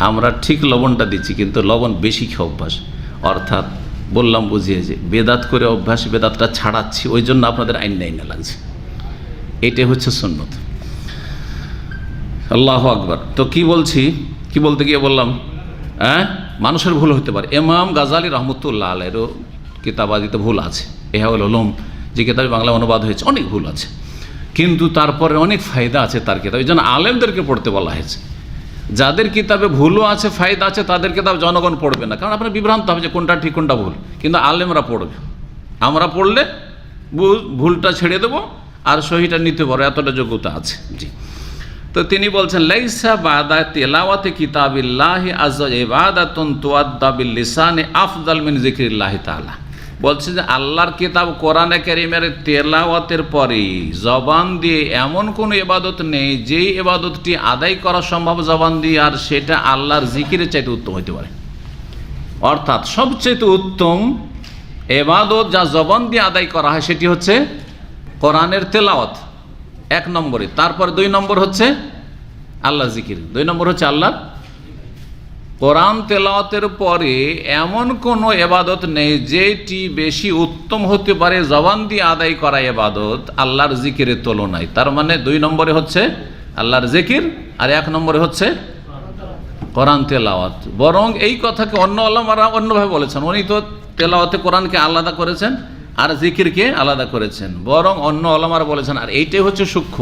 S1: আমরা ঠিক লবণটা দিচ্ছি, কিন্তু লবণ বেশি খেয়ে অভ্যাস, অর্থাৎ বললাম বুঝিয়ে যে বেদাত করে অভ্যাস, বেদাতটা ছাড়াচ্ছি, ওই জন্য আপনাদের আইন লাগছে। এটাই হচ্ছে সুন্নত। আল্লাহু আকবার। তো কি বলছি, কি বলতে গিয়ে বললাম, মানুষের ভুল হতে পারে। ইমাম গাজালি রহমতুল্লাহ আলাইহিরও কিতাবাদিতে ভুল আছে। ইহয়াউল উলুম যে কিতাবে বাংলা অনুবাদ হয়েছে, অনেক ভুল আছে, কিন্তু তারপরে অনেক ফায়দা আছে তার কিতাব। এই জন্য আলেমদেরকে পড়তে বলা হয়েছে। যাদের কিতাবে ভুলও আছে, ফায়দা আছে, তাদের কিতাব জনগণ পড়বে না, কারণ আপনার বিভ্রান্ত হবে যে কোনটা ঠিক কোনটা ভুল, কিন্তু আলেমরা পড়বে। আমরা পড়লে ভুলটা ছেড়ে দেবো আর সহিটা নিতে পারো, এতটা যোগ্যতা আছে। জি। তো তিনি বলছেন, লাইসা বাদা তিলাওয়াতি কিতাবিল্লাহি আযজা ইবাদাতুন তুআদ্দা বিল লিসানি আফদাল মিন যিকরিল্লাহি তাআলা। বলছে যে আল্লাহর কিতাব কোরআনে কারীমের তেলাওয়াতের পরে জবান দিয়ে এমন কোনো ইবাদত নেই যেই ইবাদতটি আদায় করা সম্ভব জবান দিয়ে, আর সেটা আল্লাহর জিকিরের চাইতে উত্তম হতে পারে। অর্থাৎ সবচেয়ে উত্তম ইবাদত যা জবান দিয়ে আদায় করা হয় সেটি হচ্ছে কোরআনের তেলাওয়াত, 1 নম্বরে। তারপর 2 নম্বর হচ্ছে আল্লাহর জিকির, 2 নম্বর হচ্ছে আল্লাহর। কোরআন তেলাওয়াতের পরে এমন কোনো ইবাদত নেই যেটি বেশি উত্তম হতে পারে জবান দিয়ে আদায় করা ইবাদত আল্লাহর জিকিরের তুলনায়। তার মানে 2 নম্বরে হচ্ছে আল্লাহর জিকির, আর 1 নম্বরে হচ্ছে কোরআন তেলাওয়াত। বরং এই কথাকে অন্য আলেমরা অন্যভাবে বলেছেন। উনি তো তেলাওয়াতে কোরআনকে আলাদা করেছেন আর জিকিরকে আলাদা করেছেন, বরং অন্য আলেমরা বলেছেন, আর এইটাই হচ্ছে সূক্ষ্ম,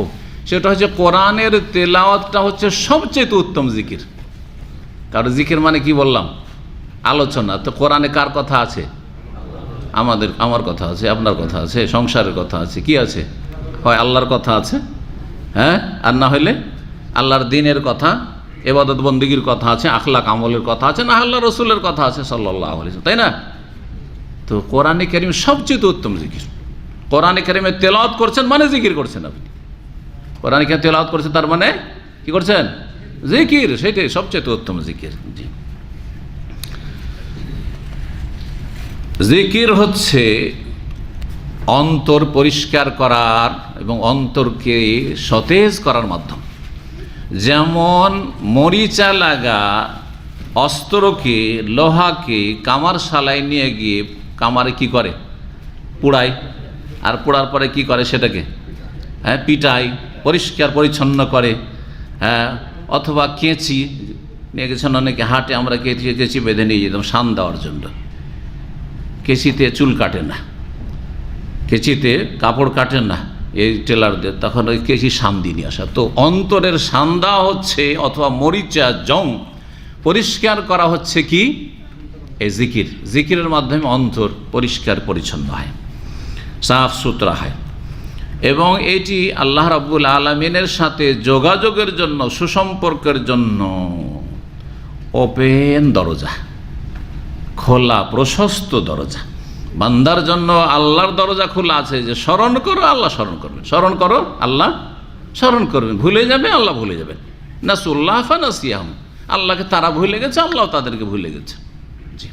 S1: সেটা হচ্ছে কোরআনের তেলাওয়াতটা হচ্ছে সবচেয়ে উত্তম জিকির। কারণ জিকির মানে কি বললাম, আলোচনা। তো কোরআনে কার কথা আছে? আমার কথা আছে, আপনার কথা আছে, সংসারের কথা আছে, কি আছে? হয় আল্লাহর কথা আছে, হ্যাঁ, আর না হইলে আল্লাহর দ্বীনের কথা, ইবাদত বন্দেগীর কথা আছে, আখলাক আমলের কথা আছে, না আল্লাহ রসুলের কথা আছে সাল্লাল্লাহু আলাইহি ওয়াসাল্লাম, তাই না? তো কোরআনে কারীম সবচেয়ে উত্তম জিকির। কোরআনে কারীমে তেলাওয়াত করছেন মানে জিকির করছেন আপনি। কোরআনে কারীম তেলাওয়াত করছেন তার মানে কি করছেন? জিকির। সেটাই সবচেয়ে উত্তম জিকির। জি, জিকির হচ্ছে অন্তর পরিষ্কার করার এবং অন্তরকে সতেজ করার মাধ্যম। যেমন মরিচা লাগা অস্ত্রকে, লোহাকে কামার শালায় নিয়ে গিয়ে কামারে কি করে? পোড়ায়। আর পোড়ার পরে কি করে? সেটাকে পিটায়, পরিষ্কার পরিচ্ছন্ন করে। হ্যাঁ, অথবা কেঁচি নিয়ে গেছেন অনেকে হাটে, আমরা কেঁচি বেঁধে নিয়ে যেতাম শান দেওয়ার জন্য। কেঁচিতে চুল কাটে না, কেঁচিতে কাপড় কাটে না এই টেলারদের, তখন ওই কেঁচি শান দিয়ে নিয়ে আসা। তো অন্তরের শান দেওয়া হচ্ছে, অথবা মরিচা জং পরিষ্কার করা হচ্ছে কি? এই জিকির। জিকিরের মাধ্যমে অন্তর পরিষ্কার পরিচ্ছন্ন হয়, সাফ সুতরা হয়, এবং এটি আল্লাহ রাব্বুল আলামিনের সাথে যোগাযোগের জন্য, সুসম্পর্কের জন্য ওপেন দরজা, খোলা প্রশস্ত দরজা। বান্দার জন্য আল্লাহর দরজা খোলা আছে যে স্মরণ করো, আল্লাহ স্মরণ করবেন, স্মরণ করো, আল্লাহ স্মরণ করবেন। ভুলে যাবে, আল্লাহ ভুলে যাবেন। নাসুল্লাহ ফানাসিয়াহুম, আল্লাহকে তারা ভুলে গেছে, আল্লাহ তাদেরকে ভুলে গেছে। জি,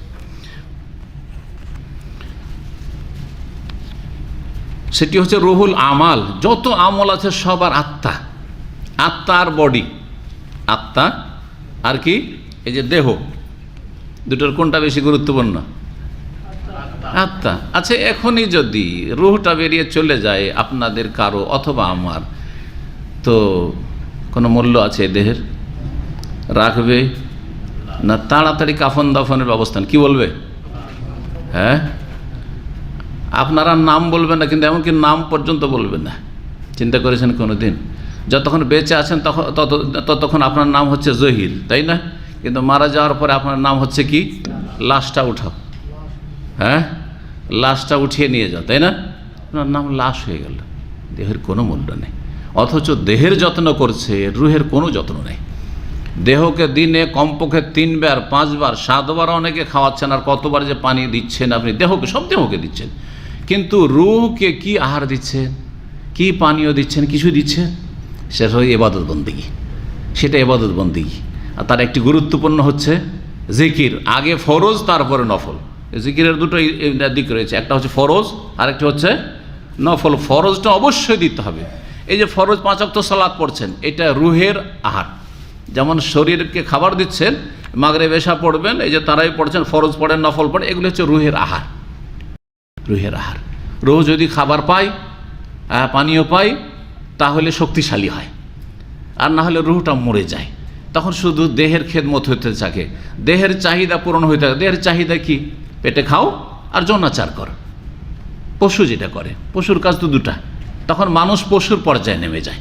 S1: সেটি হচ্ছে রুহুল আমাল। যত আমল আছে সবার আত্মা, আত্মা আর বডি, আত্মা আর কি এই যে দেহ, দুটোর কোনটা বেশি গুরুত্বপূর্ণ? আত্মা। আচ্ছা, এখনই যদি রুহটা বেরিয়ে চলে যায় আপনাদের কারো অথবা আমার, তো কোনো মূল্য আছে দেহের? রাখবে না তাড়াতাড়ি কাফন দাফনের ব্যবস্থা? কি বলবে? হ্যাঁ, আপনারা নাম বলবেন না, কিন্তু এমনকি নাম পর্যন্ত বলবেন না। চিন্তা করেছেন কোনো দিন? যতক্ষণ বেঁচে আছেন ততক্ষণ আপনার নাম হচ্ছে জহির, তাই না? কিন্তু মারা যাওয়ার পরে আপনার নাম হচ্ছে কি? লাশটা উঠাও। হ্যাঁ, লাশটা উঠিয়ে নিয়ে যাও, তাই না? আপনার নাম লাশ হয়ে গেল। দেহের কোনো মূল্য নেই। অথচ দেহের যত্ন করছে, রুহের কোনো যত্ন নেই। দেহকে দিনে কমপক্ষে 3 বার, 5 বার, 7 বার অনেকে খাওয়াচ্ছেন, আর কতবার যে পানি দিচ্ছেন আপনি দেহকে, সব দেহকে দিচ্ছেন, কিন্তু রুহকে কি আহার দিচ্ছেন, কি পানীয় দিচ্ছেন? কিছু দিচ্ছেন? সেটা হয় ইবাদত বন্দেগী, সেটা ইবাদত বন্দেগী। আর তার একটি গুরুত্বপূর্ণ হচ্ছে জিকির। আগে ফরজ, তারপরে নফল। জিকিরের দুটো দিক রয়েছে, একটা হচ্ছে ফরজ আর একটা হচ্ছে নফল। ফরজটা অবশ্যই দিতে হবে। এই যে ফরজ 5 ওয়াক্ত সালাত পড়ছেন, এটা রুহের আহার। যেমন শরীরকে খাবার দিচ্ছেন, মাগরিব এশা পড়বেন, এই যে তারাই পড়ছেন, ফরজ পড়েন, নফল পড়েন, এগুলো হচ্ছে রুহের আহার। রুহের আহার, রুহ যদি খাবার পায়, পানীয় পায়, তাহলে শক্তিশালী হয়, আর না হলে রুহটা মরে যায়। তখন শুধু দেহের খেদমত হতে থাকে, দেহের চাহিদা পূরণ হতে থাকে। দেহের চাহিদা কি? পেটে খাও আর যৌনাচার কর। পশু যেটা করে, পশুর কাজ তো দুটা। তখন মানুষ পশুর পর্যায়ে নেমে যায়।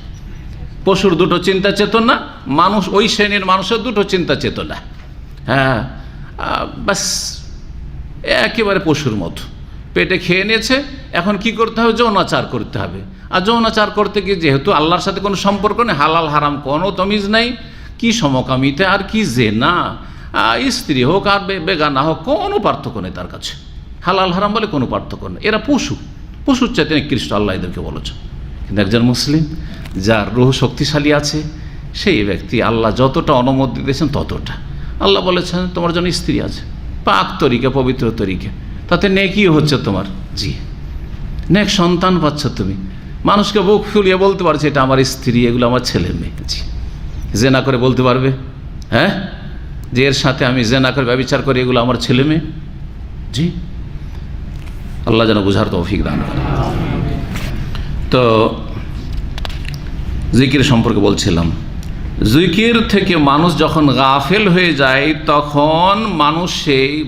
S1: পশুর দুটো চিন্তা চেতনা, মানুষ ওই শ্রেণীর মানুষের দুটো চিন্তা চেতনা। হ্যাঁ, বাস একেবারে পশুর মতো পেটে খেয়ে নিয়েছে। এখন কি করতে হবে? যৌনাচার করতে হবে। আর যৌনাচার করতে গিয়ে যেহেতু আল্লাহর সাথে কোনো সম্পর্ক নেই, হালাল হারাম কোনো তমিজ নাই, কি সমকামিতে আর কি জেনা, স্ত্রী হোক আর বেগানা হোক, কোনো পার্থক্য নেই তার কাছে। হালাল হারাম বলে কোনো পার্থক্য নেই। এরা পশু, পশুর চাইতে নিকৃষ্ট, আল্লাহ এদেরকে বলেছে। কিন্তু একজন মুসলিম যার রুহ শক্তিশালী আছে, সেই ব্যক্তি আল্লাহ যতটা অনুমতি দিয়েছেন ততটা। আল্লাহ বলেছেন তোমার জন্য স্ত্রী আছে, পাক তরিকা, পবিত্র তরিকা, তাতে নেকি হচ্ছে তোমার। জি, নেক সন্তান পাচ্ছ তুমি। মানুষকে বুক ফুলিয়ে বলতে পারছে এটা আমার স্ত্রী, এগুলো আমার ছেলে মেয়ে। জি, জেনা করে বলতে পারবে? হ্যাঁ, যে এর সাথে আমি জেনা করে ব্যভিচার করি, এগুলো আমার ছেলে মেয়ে। জি, আল্লাহ যেন বুঝার তৌফিক দান করে। তো জিকির সম্পর্কে বলছিলাম, জিকির থেকে মানুষ যখন গাফেল হয়ে যায়, তখন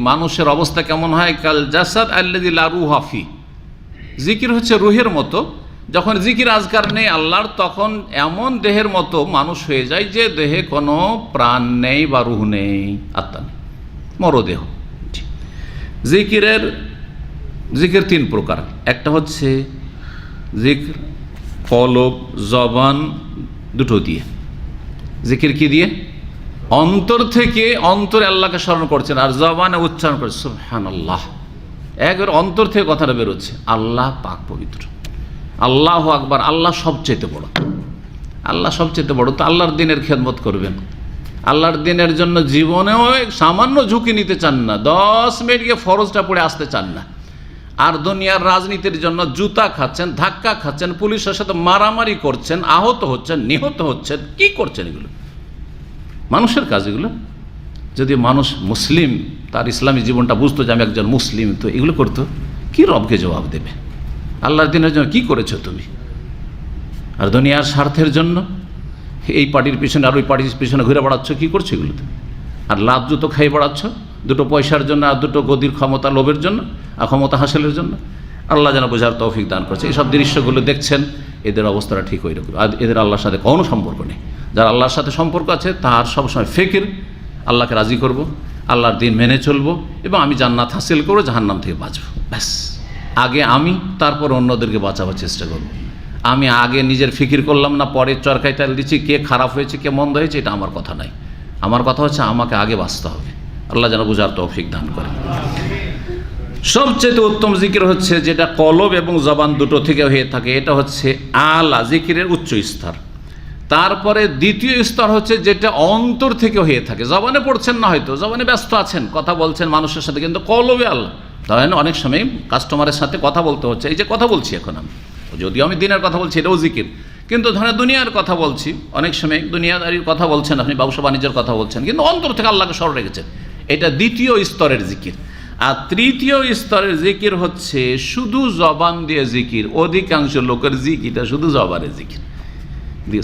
S1: মানুষের অবস্থা কেমন হয়? কাল জাসাদ আল্লাযী লা রূহা ফি। জিকির হচ্ছে রুহের মতো। যখন জিকির আজকার নেই আল্লাহর, তখন এমন দেহের মতো মানুষ হয়ে যায় যে দেহে কোনো প্রাণ নেই বা রুহ নেই, আত্মা নেই, মরদেহ। জিকির তিন প্রকার। একটা হচ্ছে জিকির কলব, জবান দুটো দিয়ে। জিকির কি দিয়ে? অন্তর থেকে, অন্তরে আল্লাহকে স্মরণ করছেন, আর জবানে উচ্চারণ করছেন সুবহানাল্লাহ। একবার অন্তর থেকে কথাটা বেরোচ্ছে, আল্লাহ পাক পবিত্র, আল্লাহু আকবার, আল্লাহ সবচেয়ে বড়, আল্লাহ সবচেয়ে বড়। তো আল্লাহর দিনের খেদমত করবেন, আল্লাহর দিনের জন্য জীবনেও সামান্য ঝুঁকি নিতে চান না, 10 মিনিট গিয়ে ফরজটা পড়ে আসতে চান না। আর দুনিয়ার রাজনীতির জন্য জুতা খাচ্ছেন, ধাক্কা খাচ্ছেন, পুলিশের সাথে মারামারি করছেন, আহত হচ্ছেন, নিহত হচ্ছেন। কি করছেন এগুলো? মানুষের কাজ এগুলো। যদি মানুষ মুসলিম, তার ইসলামী জীবনটা বুঝতো যে আমি একজন মুসলিম, তো এগুলো করতো, কি রবকে জবাব দেবে? আল্লাহর দিনের জন্য কি করেছো তুমি? আর দুনিয়ার স্বার্থের জন্য এই পার্টির পিছনে আর ওই পার্টির পিছনে ঘুরে বেড়াচ্ছ, কি করছো এগুলো তুমি? আর লাভ জুতো খাই বেড়াচ্ছ, দুটো পয়সার জন্য আর দুটো গদির ক্ষমতা লোভের জন্য আর ক্ষমতা হাসিলের জন্য। আল্লাহ যেন বোঝার তৌফিক দান করছে। এইসব দৃশ্যগুলো দেখছেন, এদের অবস্থাটা ঠিক ওই রকম। আর এদের আল্লাহর সাথে কোনো সম্পর্ক নেই। যার আল্লাহর সাথে সম্পর্ক আছে তার সবসময় ফিকির, আল্লাহকে রাজি করব, আল্লাহর দিন মেনে চলবো, এবং আমি জান্নাত হাসিল করবো, জাহান্নাম থেকে বাঁচবো। ব্যাস, আগে আমি, তারপর অন্যদেরকে বাঁচাবার চেষ্টা করবো। আমি আগে নিজের ফিকির করলাম না, পরে চরকায় তেল দিচ্ছি, কে খারাপ হয়েছে কে মন্দ হয়েছে, এটা আমার কথা নাই। আমার কথা হচ্ছে আমাকে আগে বাঁচতে হবে। আল্লাহ যেন বুঝার তৌফিক দান করে। সবচেয়ে উত্তম জিকির হচ্ছে যেটা কলব এবং জবান দুটো থেকে হয়ে থাকে, এটা হচ্ছে আলা জিকিরের উচ্চ স্তর। তারপরে দ্বিতীয় স্তর হচ্ছে যেটা অন্তর থেকে হয়ে থাকে। জবানে পড়ছেন না, হয়তো জবানে ব্যস্ত আছেন, কথা বলছেন মানুষের সাথে, কিন্তু কলবে আল্লাহ। তাই অনেক সময় কাস্টমারের সাথে কথা বলতে হচ্ছে, এই যে কথা বলছি এখন আমি, যদিও আমি দিনের কথা বলছি, এটাও জিকির, কিন্তু ধরেন দুনিয়ার কথা বলছি, অনেক সময় দুনিয়াদারির কথা বলছেন আপনি, ব্যবসা বাণিজ্যের কথা বলছেন, কিন্তু অন্তর থেকে আল্লাহকে স্মরণ রেখেছেন। এটা দ্বিতীয় স্তরের জিকির। আর তৃতীয় স্তরের জিকির হচ্ছে শুধু জবান দিয়ে জিকির। অধিকাংশ লোকের জিকিরটা শুধু জবানের জিকির দিয়ে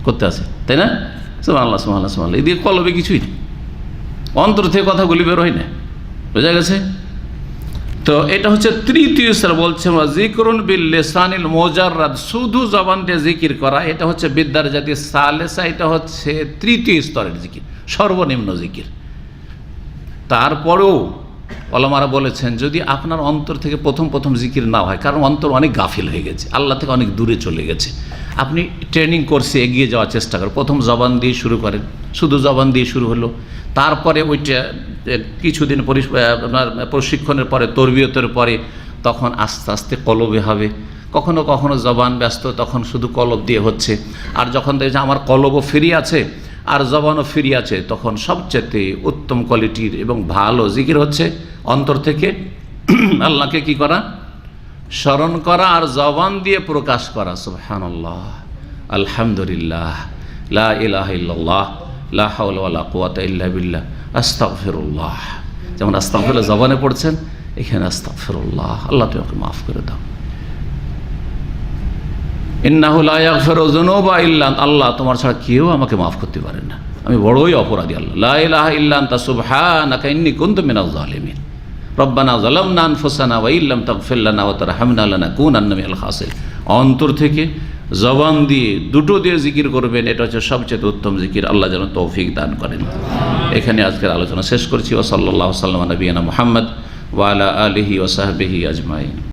S1: করতে আছে, তাই না? সুবহানাল্লাহ সুবহানাল্লাহ সুবহানাল্লাহ, এই দিয়ে কলবে কিছুই নেই, অন্তর থেকে কথাগুলি বের হয় না। বোঝা গেছে? তো এটা হচ্ছে তৃতীয় স্তর। বলছে জিকরুন বিল লিসানিল মুজাররাদ, শুধু জবান দিয়ে জিকির করা, এটা হচ্ছে বিদ্যার জাতি সালেসা, এটা হচ্ছে তৃতীয় স্তরের জিকির, সর্বনিম্ন জিকির। তারপরেও ওলামারা বলেছেন যদি আপনার অন্তর থেকে প্রথম জিকির না হয়, কারণ অন্তর অনেক গাফিল হয়ে গেছে, আল্লাহ থেকে অনেক দূরে চলে গেছে, আপনি ট্রেনিং কোর্সে এগিয়ে যাওয়ার চেষ্টা করেন, প্রথম জবান দিয়ে শুরু করেন, শুধু জবান দিয়ে শুরু হলো, তারপরে ওইটা কিছুদিন আপনার প্রশিক্ষণের পরে, তরবিয়তের পরে, তখন আস্তে আস্তে কলবে হবে। কখনো কখনো জবান ব্যস্ত, তখন শুধু কলব দিয়ে হচ্ছে। আর যখন দেখছে আমার কলবও ফ্রি আছে আর জবানও ফ্রি আছে, তখন সবচেয়ে উত্তম কোয়ালিটির এবং ভালো জিকির হচ্ছে অন্তর থেকে আল্লাহকে কি করা? স্মরণ করা, আর জবান দিয়ে প্রকাশ করা। সুবহানাল্লাহ, আলহামদুলিল্লাহ, লা ইলাহা ইল্লাল্লাহ, লা হাওলা ওয়ালা কুওয়াতা ইল্লা বিল্লাহ, আস্তাগফিরুল্লাহ। যেমন আস্তাগফিরুল্লাহ জবানে পড়ছেন, এখানে আস্তাগফিরুল্লাহ, আল্লাহ তুমি আমাকে মাফ করে দাও। ইন্নাহু লা ইয়াগফিরু যুনুবা ইল্লা আনতা, আল্লাহ তোমার ছাড়া কেউ আমাকে মাফ করতে পারে না, আমি বড়ই অপরাধী। আল্লাহ লা ইলাহা ইল্লা আনতা সুবহানাকা ইন্নী কুনতু মিনাজ জালিমিন। রব্বানা যালামনা আনফুসানা ওয়া ইল্লাম তাগফির লানা ওয়া তারহামনা লানাকুনান্না মিনাল খাসিরিন। অন্তর থেকে, জবান দিয়ে, দুটো দিয়ে জিকির করবেন, এটা হচ্ছে সবচেয়ে উত্তম জিকির। আল্লাহ যেন তৌফিক দান করেন। এখানে আজকের আলোচনা শেষ করছি। ওয়া সাল্লাল্লাহু আলা নবিয়িনা মুহাম্মদ ওয়া আলা আলিহি ওয়া সাহবিহি আজমাইন।